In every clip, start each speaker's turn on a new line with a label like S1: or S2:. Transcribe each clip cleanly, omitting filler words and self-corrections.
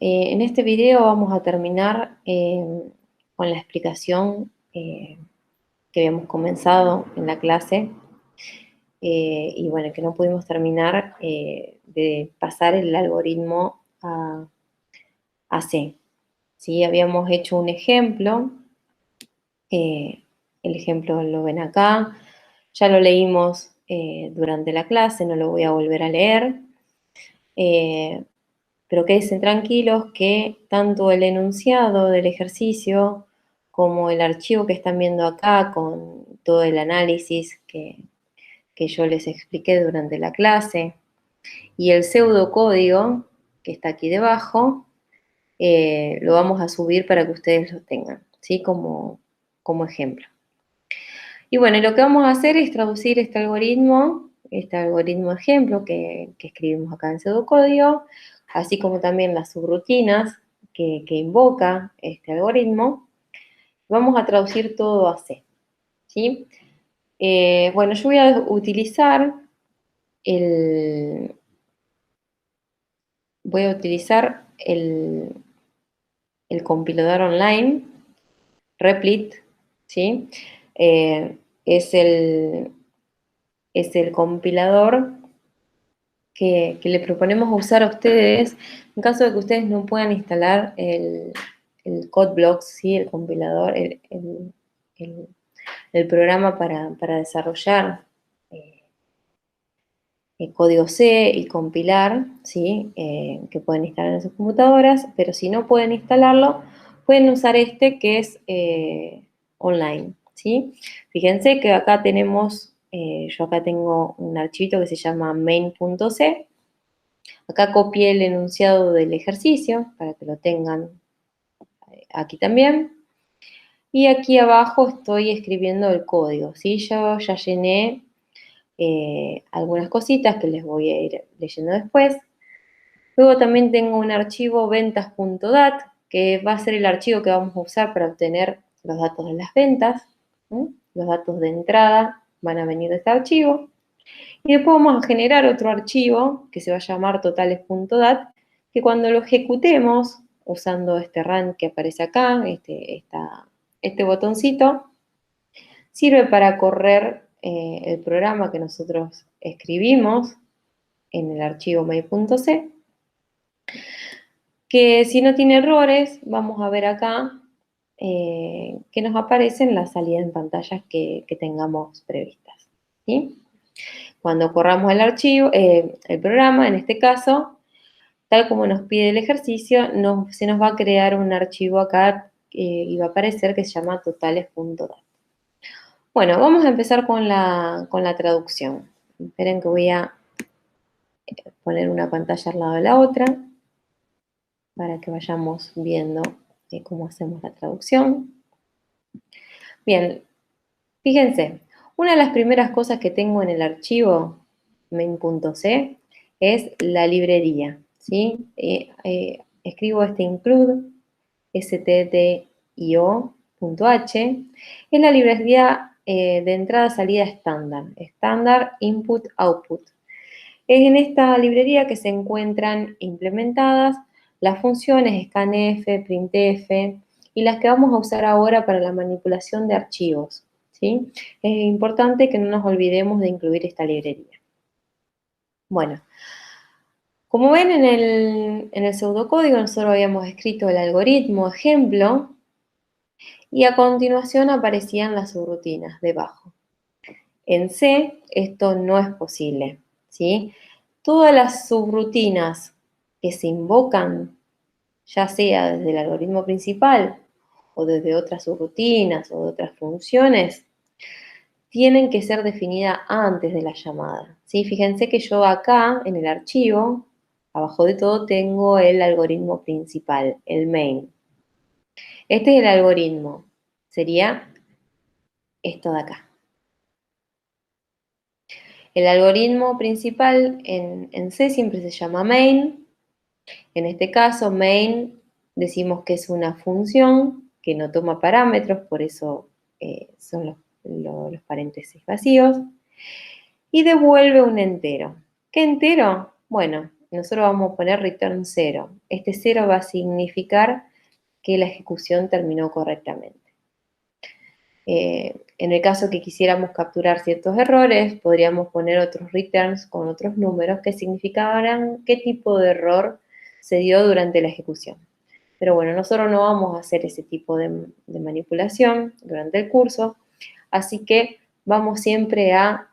S1: En este video vamos a terminar con la explicación que habíamos comenzado en la clase y bueno, que no pudimos terminar de pasar el algoritmo a C. ¿Sí? Habíamos hecho un ejemplo, el ejemplo lo ven acá, ya lo leímos durante la clase, no lo voy a volver a leer. Pero quédense tranquilos que tanto el enunciado del ejercicio como el archivo que están viendo acá con todo el análisis que yo les expliqué durante la clase y el pseudocódigo que está aquí debajo, lo vamos a subir para que ustedes lo tengan, ¿sí? Como ejemplo. Y bueno, lo que vamos a hacer es traducir este algoritmo ejemplo que escribimos acá en pseudocódigo, así como también las subrutinas que invoca este algoritmo. Vamos a traducir todo a C, ¿sí? Bueno, yo voy a utilizar el compilador online, Replit, ¿sí? Es el compilador que le proponemos usar a ustedes en caso de que ustedes no puedan instalar el CodeBlocks, ¿sí? El compilador, el programa para desarrollar el código C y compilar, ¿sí? Que pueden instalar en sus computadoras, pero si no pueden instalarlo, pueden usar este que es online, ¿sí? Fíjense que acá tenemos, yo acá tengo un archivito que se llama main.c. Acá copié el enunciado del ejercicio para que lo tengan aquí también. Y aquí abajo estoy escribiendo el código, ¿sí? Yo ya llené algunas cositas que les voy a ir leyendo después. Luego también tengo un archivo ventas.dat, que va a ser el archivo que vamos a usar para obtener los datos de las ventas. Los datos de entrada van a venir de este archivo. Y después vamos a generar otro archivo que se va a llamar totales.dat, que cuando lo ejecutemos, usando este run que aparece acá, este botoncito, sirve para correr el programa que nosotros escribimos en el archivo main.c, que si no tiene errores, vamos a ver acá que nos aparecen las salidas en pantallas que tengamos previstas, ¿sí? Cuando corramos el archivo, el programa, en este caso, tal como nos pide el ejercicio, se nos va a crear un archivo acá y va a aparecer que se llama totales.dat. Bueno, vamos a empezar con la traducción. Esperen que voy a poner una pantalla al lado de la otra para que vayamos viendo cómo hacemos la traducción. Bien, fíjense, una de las primeras cosas que tengo en el archivo main.c es la librería, ¿sí? Escribo este include stdio.h, es la librería de entrada-salida estándar input-output. Es en esta librería que se encuentran implementadas las funciones scanf, printf y las que vamos a usar ahora para la manipulación de archivos, ¿sí? Es importante que no nos olvidemos de incluir esta librería. Bueno, como ven en el pseudocódigo nosotros habíamos escrito el algoritmo ejemplo y a continuación aparecían las subrutinas debajo. En C esto no es posible, ¿sí? Todas las subrutinas que se invocan, ya sea desde el algoritmo principal o desde otras subrutinas o de otras funciones, tienen que ser definidas antes de la llamada, ¿sí? Fíjense que yo acá en el archivo, abajo de todo, tengo el algoritmo principal, el main. Este es el algoritmo, sería esto de acá. El algoritmo principal en C siempre se llama main. En este caso, main decimos que es una función que no toma parámetros, por eso son los paréntesis vacíos, y devuelve un entero. ¿Qué entero? Bueno, nosotros vamos a poner return 0. Este 0 va a significar que la ejecución terminó correctamente. En el caso que quisiéramos capturar ciertos errores, podríamos poner otros returns con otros números que significaran qué tipo de error se dio durante la ejecución. Pero bueno, nosotros no vamos a hacer ese tipo de manipulación durante el curso, así que vamos siempre a,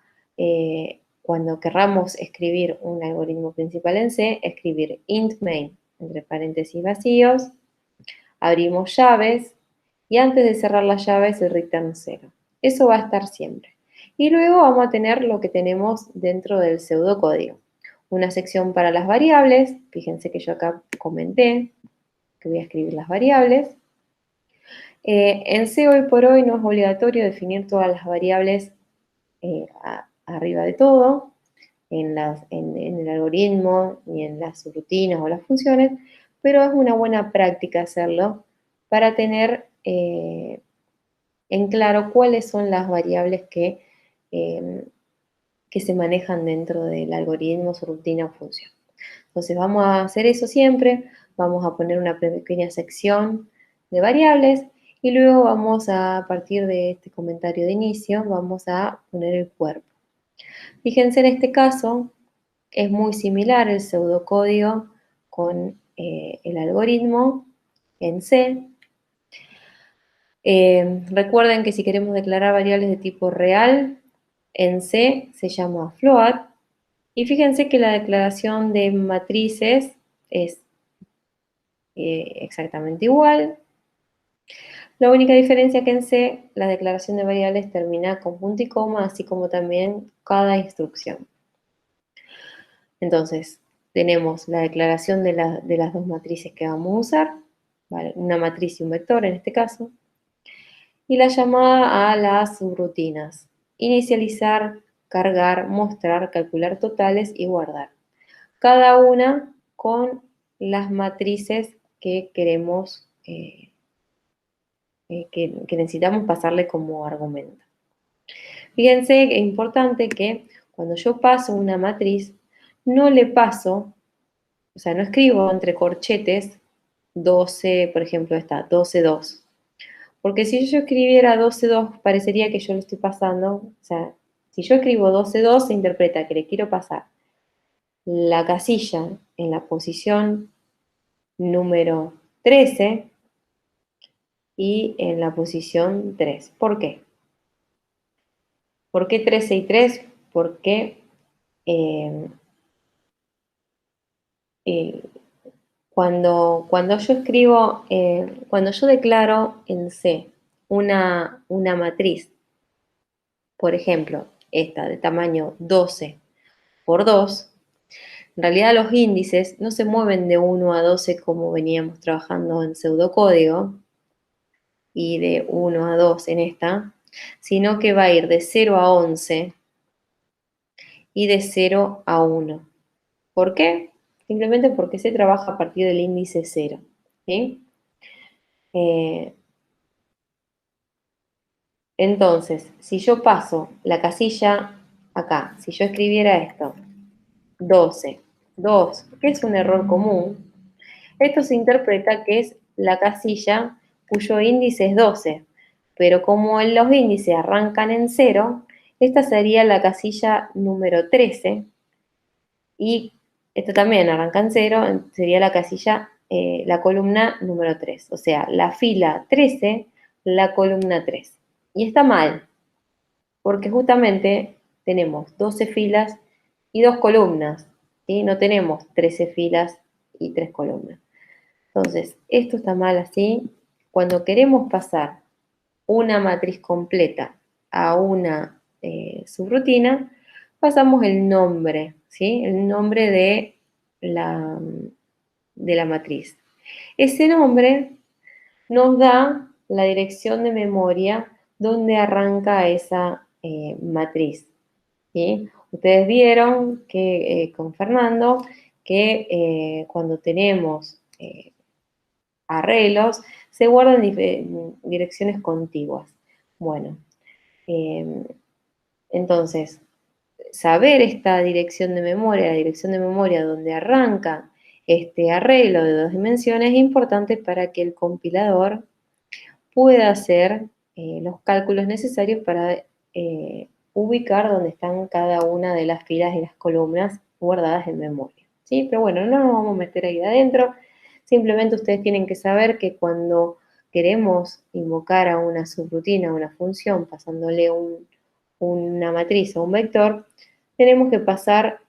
S1: cuando querramos escribir un algoritmo principal en C, escribir int main, entre paréntesis vacíos, abrimos llaves, y antes de cerrar las llaves el return 0. Eso va a estar siempre. Y luego vamos a tener lo que tenemos dentro del pseudocódigo. Una sección para las variables, fíjense que yo acá comenté que voy a escribir las variables. En C hoy por hoy no es obligatorio definir todas las variables arriba de todo, en el algoritmo, ni en las rutinas o las funciones, pero es una buena práctica hacerlo para tener en claro cuáles son las variables que se manejan dentro del algoritmo, su rutina o función. Entonces vamos a hacer eso siempre, vamos a poner una pequeña sección de variables y luego vamos a partir de este comentario de inicio, vamos a poner el cuerpo. Fíjense en este caso, es muy similar el pseudocódigo con el algoritmo en C. Recuerden que si queremos declarar variables de tipo real, en C se llama float. Y fíjense que la declaración de matrices es exactamente igual. La única diferencia que en C, la declaración de variables termina con punto y coma, así como también cada instrucción. Entonces, tenemos la declaración de las dos matrices que vamos a usar, ¿vale? Una matriz y un vector en este caso, y la llamada a las subrutinas. Inicializar, cargar, mostrar, calcular totales y guardar. Cada una con las matrices que queremos, que necesitamos pasarle como argumento. Fíjense que es importante que cuando yo paso una matriz, no le paso, o sea, no escribo entre corchetes 12, por ejemplo, esta, 12, 2. Porque si yo escribiera 12, 2, parecería que yo le estoy pasando, o sea, si yo escribo 12, 2, se interpreta que le quiero pasar la casilla en la posición número 13 y en la posición 3. ¿Por qué? ¿Por qué 13 y 3? Porque eh, eh, cuando yo escribo, cuando yo declaro en C una matriz, por ejemplo, esta de tamaño 12 por 2, en realidad los índices no se mueven de 1 a 12 como veníamos trabajando en pseudocódigo y de 1 a 2 en esta, sino que va a ir de 0 a 11 y de 0 a 1. ¿Por qué? Simplemente porque se trabaja a partir del índice 0. ¿Sí? Entonces, si yo paso la casilla acá, si yo escribiera esto, 12, 2, que es un error común, esto se interpreta que es la casilla cuyo índice es 12, pero como los índices arrancan en 0, esta sería la casilla número 13 y esto también arranca en 0, sería la casilla, la columna número 3, o sea, la fila 13, la columna 3. Y está mal, porque justamente tenemos 12 filas y 2 columnas, ¿sí? No tenemos 13 filas y 3 columnas. Entonces, esto está mal así. Cuando queremos pasar una matriz completa a una subrutina, pasamos el nombre, ¿sí? El nombre de la matriz. Ese nombre nos da la dirección de memoria donde arranca esa matriz, ¿sí? Ustedes vieron que con Fernando que cuando tenemos arreglos se guardan direcciones contiguas. Bueno, entonces saber esta dirección de memoria, la dirección de memoria donde arranca este arreglo de 2 dimensiones, es importante para que el compilador pueda hacer los cálculos necesarios para ubicar dónde están cada una de las filas y las columnas guardadas en memoria, ¿sí? Pero bueno, no nos vamos a meter ahí adentro, simplemente ustedes tienen que saber que cuando queremos invocar a una subrutina, a una función, pasándole una matriz o un vector, tenemos que pasar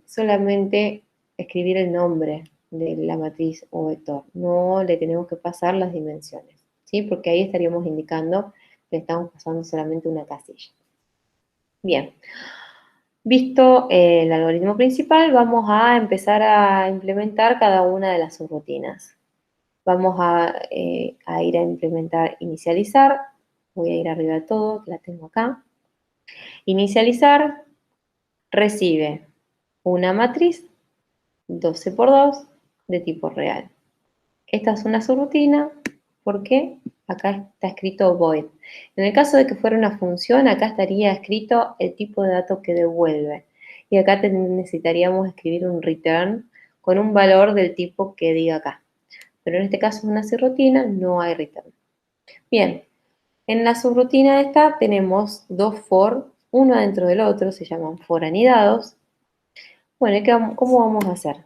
S1: solamente escribir el nombre de la matriz o vector, no le tenemos que pasar las dimensiones, ¿sí? Porque ahí estaríamos indicando que estamos pasando solamente una casilla. Bien, visto el algoritmo principal, vamos a empezar a implementar cada una de las subrutinas. Vamos a ir a implementar inicializar. Voy a ir arriba de todo, que la tengo acá. Inicializar recibe una matriz 12 por 2 de tipo real. Esta es una subrutina porque acá está escrito void. En el caso de que fuera una función, acá estaría escrito el tipo de dato que devuelve. Y acá necesitaríamos escribir un return con un valor del tipo que diga acá. Pero en este caso es una subrutina, no hay return. Bien, en la subrutina esta tenemos dos for, uno dentro del otro, se llaman for anidados. Bueno, ¿cómo vamos a hacer?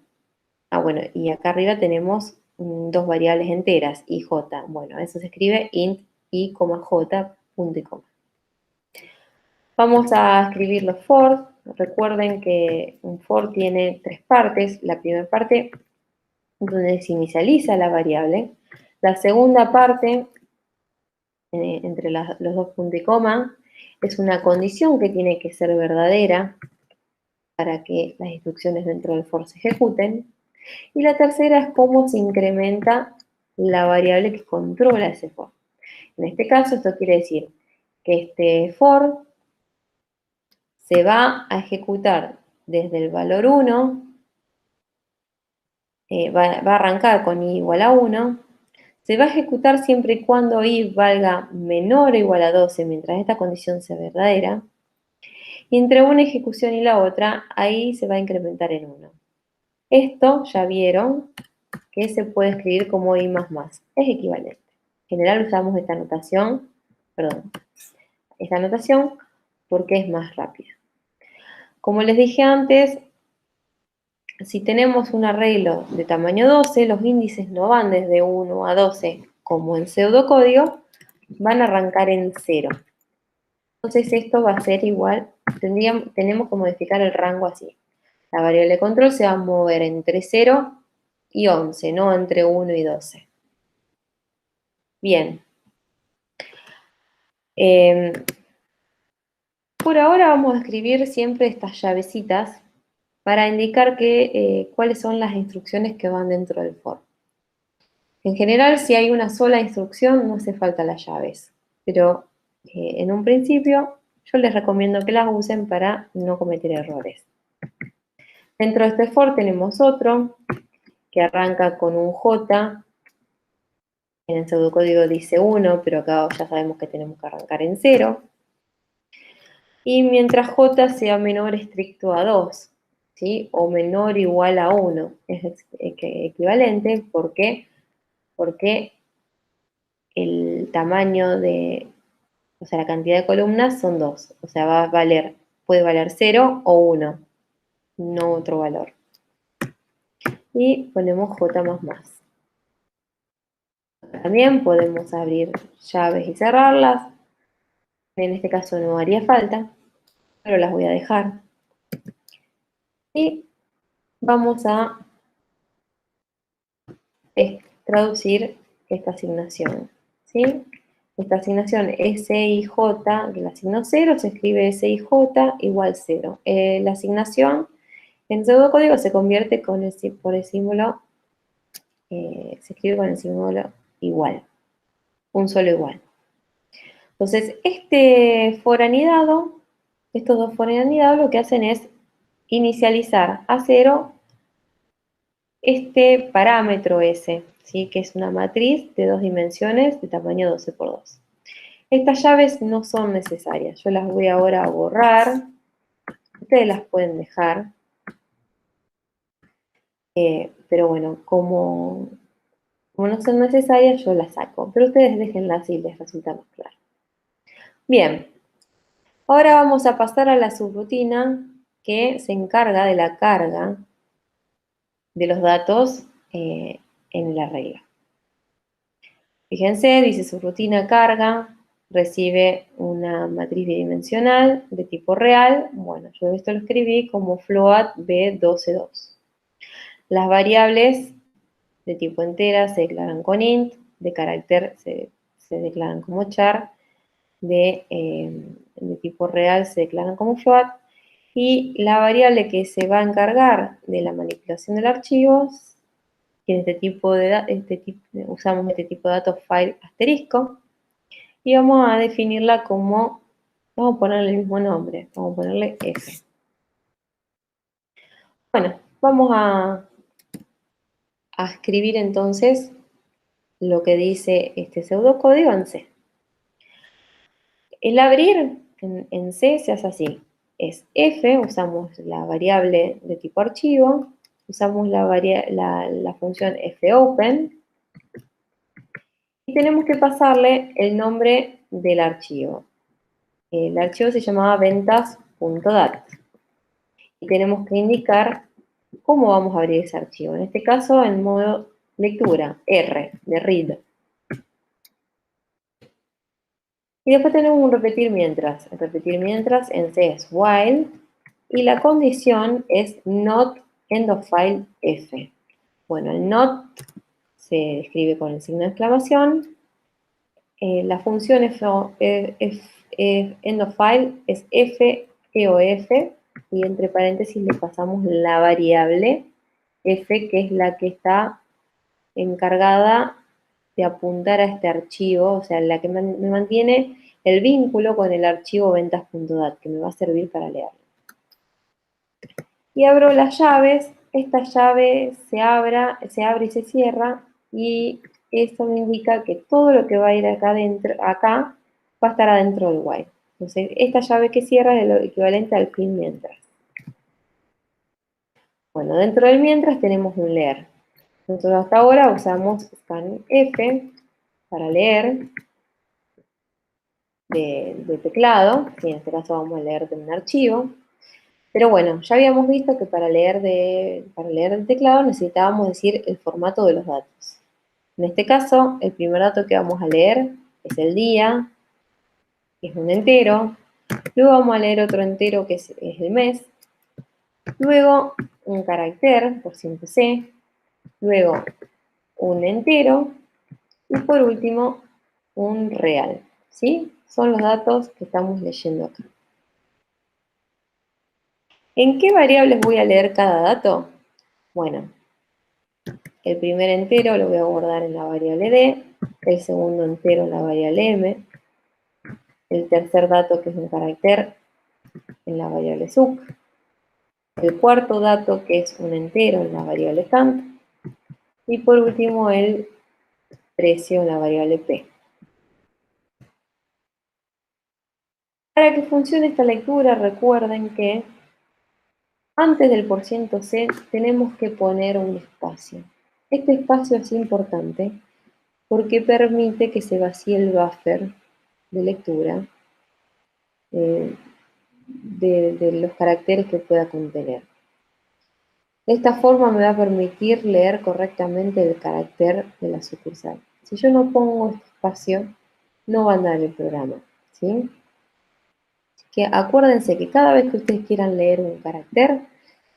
S1: Bueno, y acá arriba tenemos dos variables enteras, i, j. Bueno, eso se escribe int i, j, punto y coma. Vamos a escribir los for. Recuerden que un for tiene tres partes. La primera parte donde se inicializa la variable. La segunda parte, entre los dos puntos y coma, es una condición que tiene que ser verdadera para que las instrucciones dentro del for se ejecuten. Y la tercera es cómo se incrementa la variable que controla ese for. En este caso, esto quiere decir que este for se va a ejecutar desde el valor 1, va a arrancar con i igual a 1, se va a ejecutar siempre y cuando i valga menor o igual a 12, mientras esta condición sea verdadera, y entre una ejecución y la otra, ahí se va a incrementar en 1. Esto, ya vieron, que se puede escribir como i más más, es equivalente. En general usamos esta notación porque es más rápida. Como les dije antes, si tenemos un arreglo de tamaño 12, los índices no van desde 1 a 12 como en pseudocódigo, van a arrancar en 0. Entonces esto va a ser igual, tenemos que modificar el rango así. La variable de control se va a mover entre 0 y 11, no entre 1 y 12. Bien. Por ahora vamos a escribir siempre estas llavecitas para indicar cuáles son las instrucciones que van dentro del for. En general, si hay una sola instrucción, no hace falta las llaves, pero en un principio yo les recomiendo que las usen para no cometer errores. Dentro de este for tenemos otro que arranca con un J, en el pseudocódigo dice 1, pero acá ya sabemos que tenemos que arrancar en 0. Y mientras J sea menor estricto a 2, ¿sí? O menor o igual a 1, es equivalente. ¿Por qué? Porque el tamaño o sea, la cantidad de columnas son 2. O sea, puede valer 0 o 1, no otro valor. Y ponemos J más más. También podemos abrir llaves y cerrarlas. En este caso no haría falta, pero las voy a dejar. Y vamos a traducir esta asignación, ¿sí? Esta asignación SIJ, que la asigno 0, se escribe SIJ igual 0. La asignación en pseudocódigo se convierte por el símbolo, se escribe con el símbolo igual, un solo igual. Entonces, estos dos for anidados lo que hacen es inicializar a 0 este parámetro S, ¿sí? Que es una matriz de 2 dimensiones de tamaño 12 por 2. Estas llaves no son necesarias, yo las voy ahora a borrar. Ustedes las pueden dejar, pero bueno, como no son necesarias, yo las saco. Pero ustedes déjenlas si les resulta más claro. Bien, ahora vamos a pasar a la subrutina que se encarga de la carga de los datos en la regla. Fíjense, dice subrutina carga, recibe una matriz bidimensional de tipo real. Bueno, yo esto lo escribí como float B12.2. Las variables de tipo entera se declaran con int, de carácter se declaran como char, de tipo real se declaran como float, y la variable que se va a encargar de la manipulación del archivo, que usamos este tipo de datos file asterisco, y vamos a definirla como, vamos a ponerle el mismo nombre, vamos a ponerle f. Bueno, vamos a escribir entonces lo que dice este pseudocódigo en C. El abrir en C se hace así. Es f, usamos la variable de tipo archivo, usamos la función fopen y tenemos que pasarle el nombre del archivo. El archivo se llamaba ventas.dat y tenemos que indicar cómo vamos a abrir ese archivo. En este caso, en modo lectura, R, de read. Y después tenemos un repetir mientras. El repetir mientras en C es while y la condición es not end of file f. Bueno, el not se escribe con el signo de exclamación. La función end of file es f, eof, y entre paréntesis le pasamos la variable f, que es la que está encargada de apuntar a este archivo, o sea, la que me mantiene el vínculo con el archivo ventas.dat, que me va a servir para leerlo. Y abro las llaves, esta llave se abre y se cierra, y esto me indica que todo lo que va a ir acá va a estar adentro del while. Entonces, esta llave que cierra es lo equivalente al fin mientras. Bueno, dentro del mientras tenemos un leer. Nosotros hasta ahora usamos scanf para leer de teclado, y en este caso vamos a leer de un archivo. Pero bueno, ya habíamos visto que para leer el teclado necesitábamos decir el formato de los datos. En este caso, el primer dato que vamos a leer es el día, que es un entero. Luego vamos a leer otro entero que es el mes. Luego un carácter, por %C. Luego un entero. Y por último, un real. ¿Sí? Son los datos que estamos leyendo acá. ¿En qué variables voy a leer cada dato? Bueno, el primer entero lo voy a guardar en la variable d, el segundo entero en la variable m, el tercer dato, que es un carácter, en la variable suc, el cuarto dato, que es un entero, en la variable cant, y por último el precio en la variable p. Para que funcione esta lectura, recuerden que antes del %C tenemos que poner un espacio. Este espacio es importante porque permite que se vacíe el buffer de lectura de los caracteres que pueda contener. De esta forma me va a permitir leer correctamente el carácter de la sucursal. Si yo no pongo este espacio, no va a andar el programa, ¿sí? Que acuérdense que cada vez que ustedes quieran leer un carácter,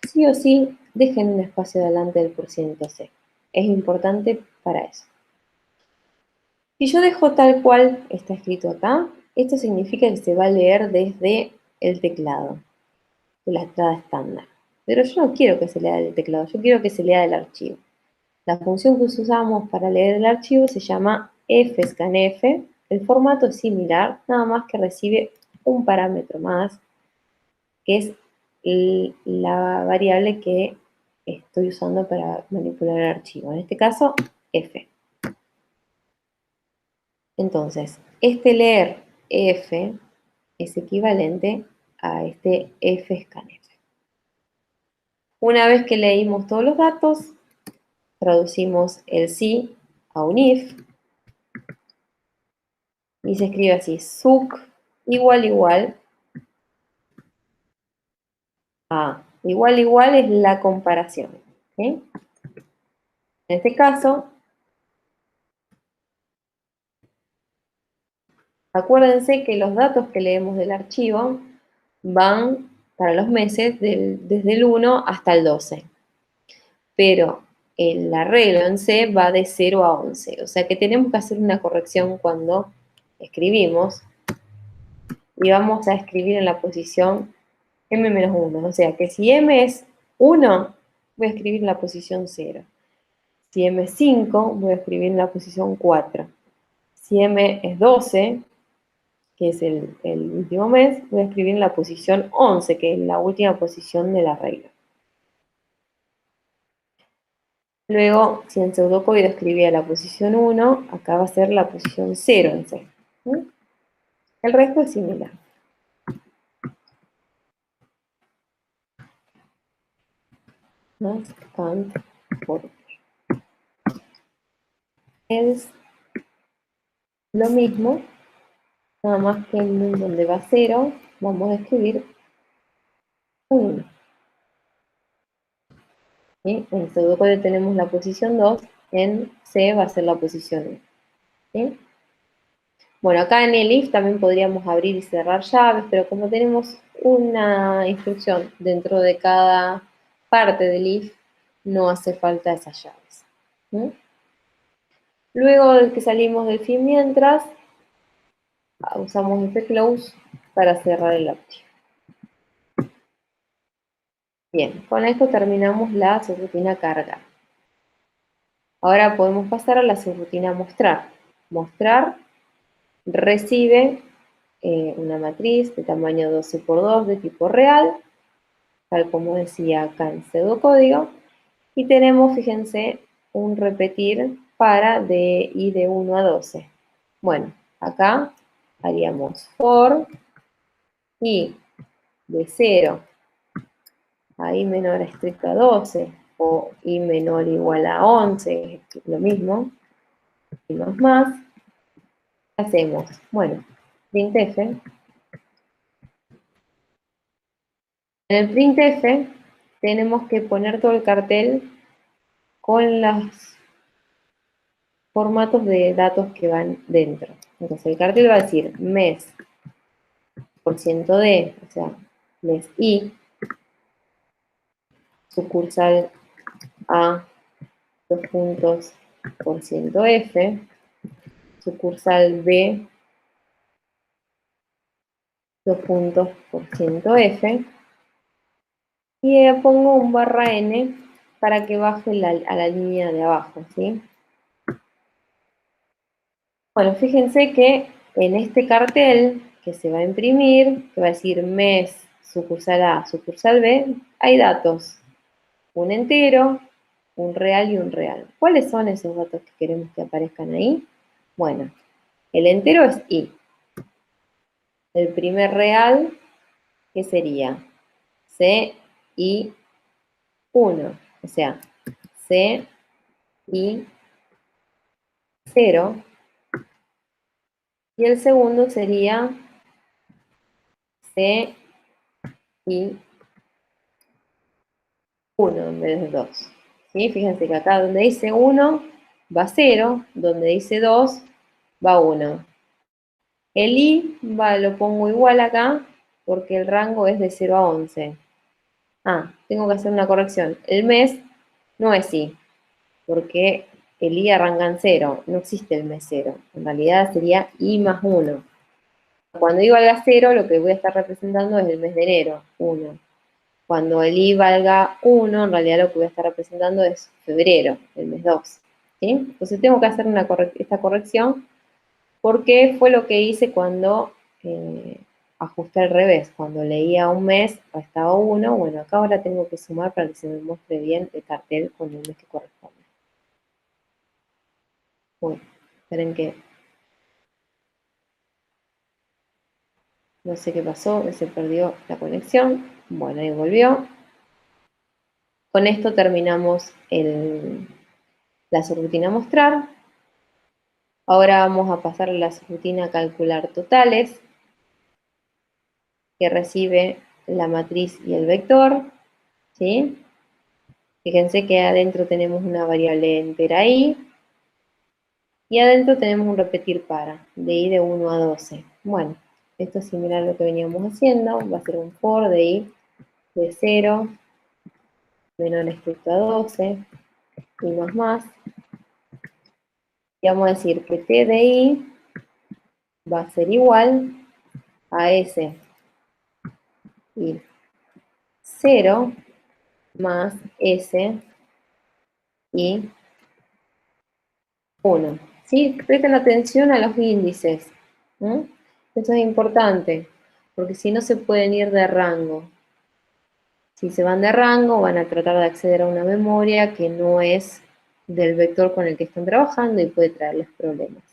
S1: sí o sí, dejen un espacio delante del %C. Es importante para eso. Si yo dejo tal cual está escrito acá, esto significa que se va a leer desde el teclado, de la entrada estándar. Pero yo no quiero que se lea del teclado, yo quiero que se lea del archivo. La función que usamos para leer el archivo se llama fscanf. El formato es similar, nada más que recibe un parámetro más, que es la variable que estoy usando para manipular el archivo. En este caso, f. Entonces, este leer f es equivalente a este fscanf. Una vez que leímos todos los datos, traducimos el sí a un if y se escribe así, suc igual a igual es la comparación. ¿Sí? En este caso, acuérdense que los datos que leemos del archivo van para los meses desde el 1 hasta el 12. Pero el arreglo en C va de 0 a 11. O sea que tenemos que hacer una corrección cuando escribimos y vamos a escribir en la posición m-1. O sea que si m es 1, voy a escribir en la posición 0. Si m es 5, voy a escribir en la posición 4. Si m es 12, que es el último mes, voy a escribir en la posición 11, que es la última posición de la regla. Luego, si en pseudocódigo escribía la posición 1, acá va a ser la posición 0 en C. ¿Sí? El resto es similar. Más Kant por es lo mismo, nada más que en donde va 0, vamos a escribir 1. ¿Sí? En pseudocódigo tenemos la posición 2, en C va a ser la posición 1. ¿Sí? Bueno, acá en el if también podríamos abrir y cerrar llaves, pero como tenemos una instrucción dentro de cada parte del if, no hace falta esas llaves. ¿Sí? Luego de que salimos del fin mientras, usamos fclose para cerrar el archivo. Bien, con esto terminamos la subrutina carga. Ahora podemos pasar a la subrutina mostrar. Mostrar recibe una matriz de tamaño 12 por 2 de tipo real, tal como decía acá en pseudocódigo, y tenemos, fíjense, un repetir para de i de 1 a 12. Bueno, acá haríamos for i de 0 a i menor a estricto a 12 o i menor o igual a 11, es lo mismo, y más. ¿Qué hacemos? Bueno, printf. En el printf tenemos que poner todo el cartel con los formatos de datos que van dentro. Entonces el cartel va a decir mes por ciento de, o sea, mes i, sucursal a, dos puntos, por ciento f, sucursal b, dos puntos, por ciento f, y pongo un barra n para que baje a la línea de abajo, ¿sí? Bueno, fíjense que en este cartel que se va a imprimir, que va a decir mes, sucursal A, sucursal B, hay datos, un entero, un real y un real. ¿Cuáles son esos datos que queremos que aparezcan ahí? Bueno, el entero es i. El primer real, ¿qué sería? C, I, 1. O sea, C, I, 0. Y el segundo sería C, I, 1 en vez de 2. ¿Sí? Fíjense que acá donde dice 1 va 0, donde dice 2 va 1. El i lo pongo igual acá porque el rango es de 0 a 11. Ah, tengo que hacer una corrección. El mes no es i, porque el i arranca en 0, no existe el mes 0. En realidad sería i más 1. Cuando i valga 0, lo que voy a estar representando es el mes de enero, 1. Cuando el i valga 1, en realidad lo que voy a estar representando es febrero, el mes 2. ¿Sí? Entonces tengo que hacer esta corrección porque fue lo que hice cuando ajusté al revés. Cuando leía un mes estaba 1, bueno, acá ahora tengo que sumar para que se me muestre bien el cartel con el mes que corresponde. Bueno, esperen que no sé qué pasó, se perdió la conexión. Bueno, ahí volvió. Con esto terminamos la subrutina mostrar. Ahora vamos a pasar a la subrutina calcular totales, que recibe la matriz y el vector, ¿sí? Fíjense que adentro tenemos una variable entera i, y adentro tenemos un repetir para, de i de 1 a 12. Bueno, esto es similar a lo que veníamos haciendo, va a ser un for de i de 0 menor estricto a 12, y más. Y vamos a decir que t de i va a ser igual a s y 0 más s y 1. ¿Sí? Presten atención a los índices. ¿No? Esto es importante, porque si no se pueden ir de rango. Si se van de rango, van a tratar de acceder a una memoria que no es del vector con el que están trabajando y puede traerles problemas.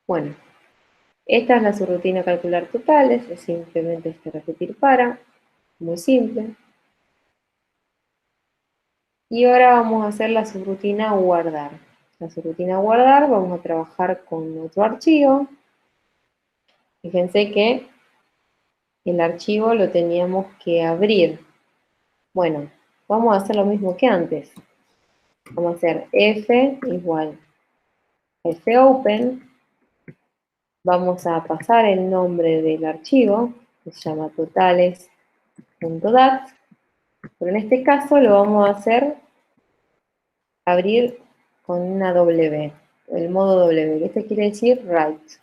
S1: Bueno, esta es la subrutina calcular totales, es simplemente repetir para, muy simple. Y ahora vamos a hacer la subrutina guardar. La subrutina guardar, vamos a trabajar con otro archivo. Fíjense que el archivo lo teníamos que abrir. Bueno, vamos a hacer lo mismo que antes. Vamos a hacer f igual fopen. Vamos a pasar el nombre del archivo, que se llama totales.dat, pero en este caso lo vamos a hacer abrir con una W, el modo W, que este quiere decir write.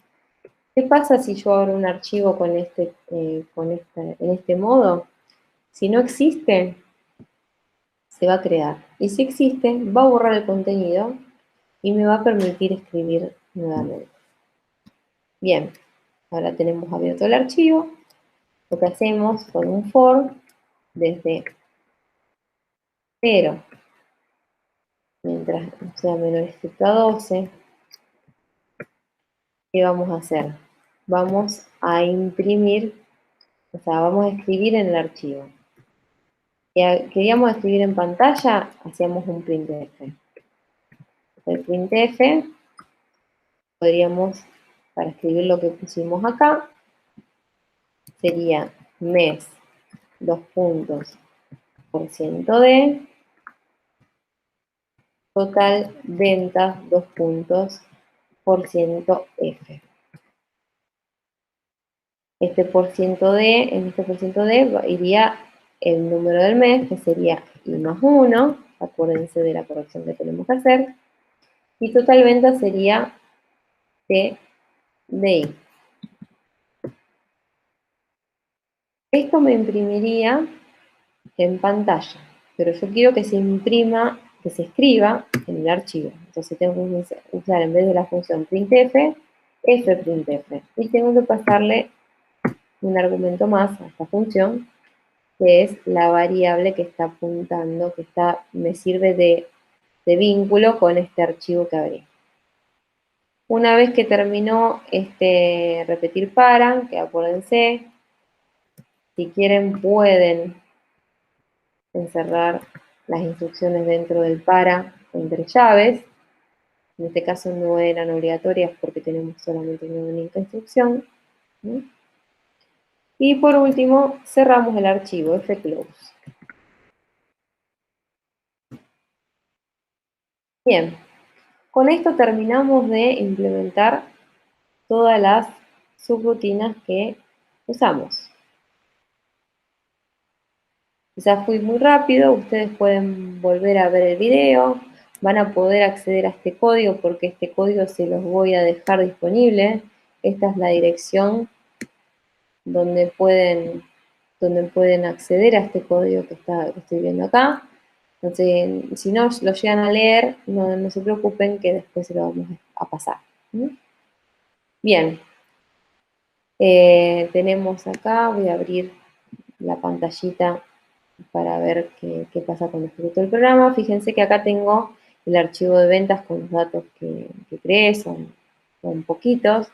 S1: ¿Qué pasa si yo abro un archivo con en este modo? Si no existe, se va a crear. Y si existe, va a borrar el contenido y me va a permitir escribir nuevamente. Bien, ahora tenemos abierto el archivo. Lo que hacemos con un for desde 0, mientras sea menor estricto a 12, ¿qué vamos a hacer? Vamos a imprimir, o sea, vamos a escribir en el archivo. Queríamos escribir en pantalla, hacíamos un printf. El printf, podríamos, para escribir lo que pusimos acá, sería mes, %de, total ventas, %f. Este en este porciento de iría el número del mes, que sería i más 1, acuérdense de la corrección que tenemos que hacer, y total venta sería t de i. Esto me imprimiría en pantalla, pero yo quiero que se imprima, que se escriba en el archivo. Entonces tengo que usar, en vez de la función printf, fprintf, y tengo que pasarle un argumento más a esta función, que es la variable que está apuntando, me sirve de vínculo con este archivo que abrí. Una vez que terminó este repetir para, que acuérdense, si quieren pueden encerrar las instrucciones dentro del para entre llaves. En este caso no eran obligatorias porque tenemos solamente una única instrucción. ¿Sí? Y por último, cerramos el archivo fclose. Bien, con esto terminamos de implementar todas las subrutinas que usamos. Quizás fui muy rápido, ustedes pueden volver a ver el video, van a poder acceder a este código porque este código se los voy a dejar disponible. Esta es la dirección donde pueden acceder a este código que estoy viendo acá. Entonces, si no lo llegan a leer, no se preocupen que después se lo vamos a pasar. Bien, tenemos acá, voy a abrir la pantallita para ver qué pasa con el del programa. Fíjense que acá tengo el archivo de ventas con los datos que creé, son poquitos.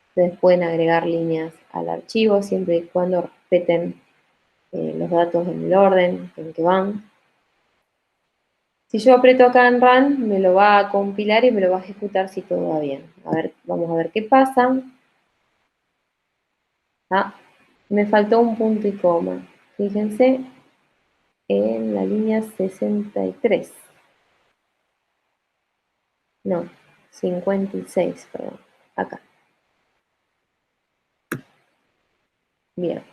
S1: Ustedes pueden agregar líneas al archivo siempre y cuando respeten los datos en el orden en que van. Si yo aprieto acá en Run, me lo va a compilar y me lo va a ejecutar si todo va bien. A ver, vamos a ver qué pasa. Ah, me faltó un punto y coma. Fíjense en la línea 63. No, 56, perdón. Acá. Bien.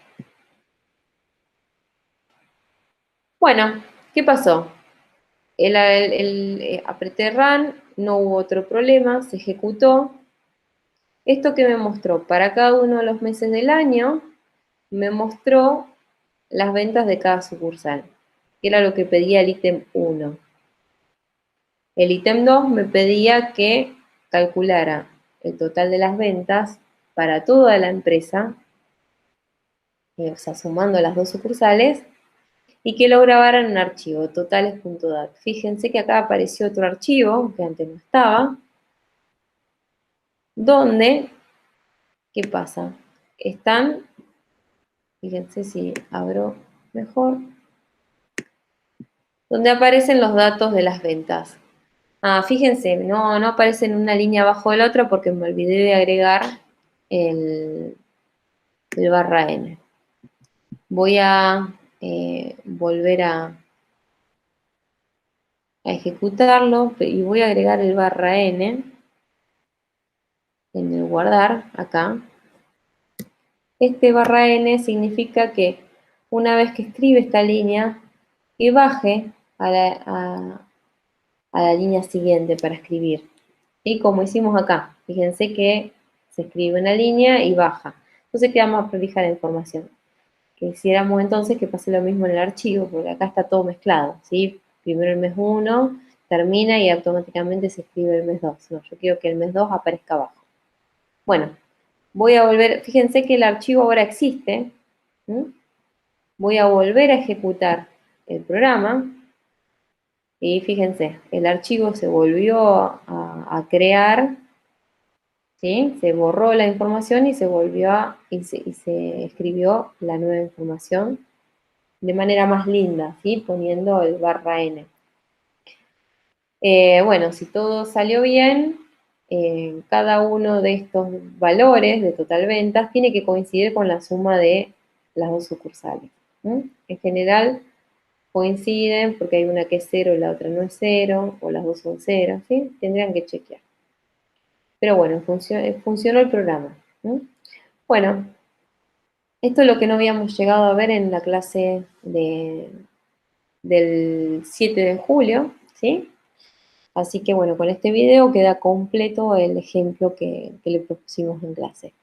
S1: Bueno, ¿qué pasó? Apreté Run, no hubo otro problema, se ejecutó. Esto que me mostró para cada uno de los meses del año, me mostró las ventas de cada sucursal, que era lo que pedía el ítem 1. El ítem 2 me pedía que calculara el total de las ventas para toda la empresa, o sea, sumando las dos sucursales, y que lo grabara en un archivo, totales.dat. Fíjense que acá apareció otro archivo, que antes no estaba, donde, ¿qué pasa? Están, fíjense si abro mejor, donde aparecen los datos de las ventas. Ah, fíjense, no aparece en una línea abajo de la otra porque me olvidé de agregar el, el barra N. Voy a volver a ejecutarlo y voy a agregar el barra N en el guardar, acá. Este barra N significa que una vez que escribe esta línea, que baje a la línea siguiente para escribir. Y como hicimos acá, fíjense que se escribe una línea y baja. Entonces queda más prolija la información. Que hiciéramos entonces que pase lo mismo en el archivo, porque acá está todo mezclado, ¿sí? Primero el mes 1 termina y automáticamente se escribe el mes 2. No, yo quiero que el mes 2 aparezca abajo. Bueno, voy a volver, fíjense que el archivo ahora existe. Voy a volver a ejecutar el programa. Y fíjense, el archivo se volvió a crear, ¿sí? Se borró la información y se volvió y se escribió la nueva información de manera más linda, ¿sí? Poniendo el barra N. Bueno, si todo salió bien, cada uno de estos valores de total ventas tiene que coincidir con la suma de las dos sucursales. En general coinciden porque hay una que es 0 y la otra no es 0, o las dos son 0, ¿sí? Tendrían que chequear. Pero bueno, funcionó el programa. Bueno, esto es lo que no habíamos llegado a ver en la clase del 7 de julio, ¿sí? Así que bueno, con este video queda completo el ejemplo que le propusimos en clase.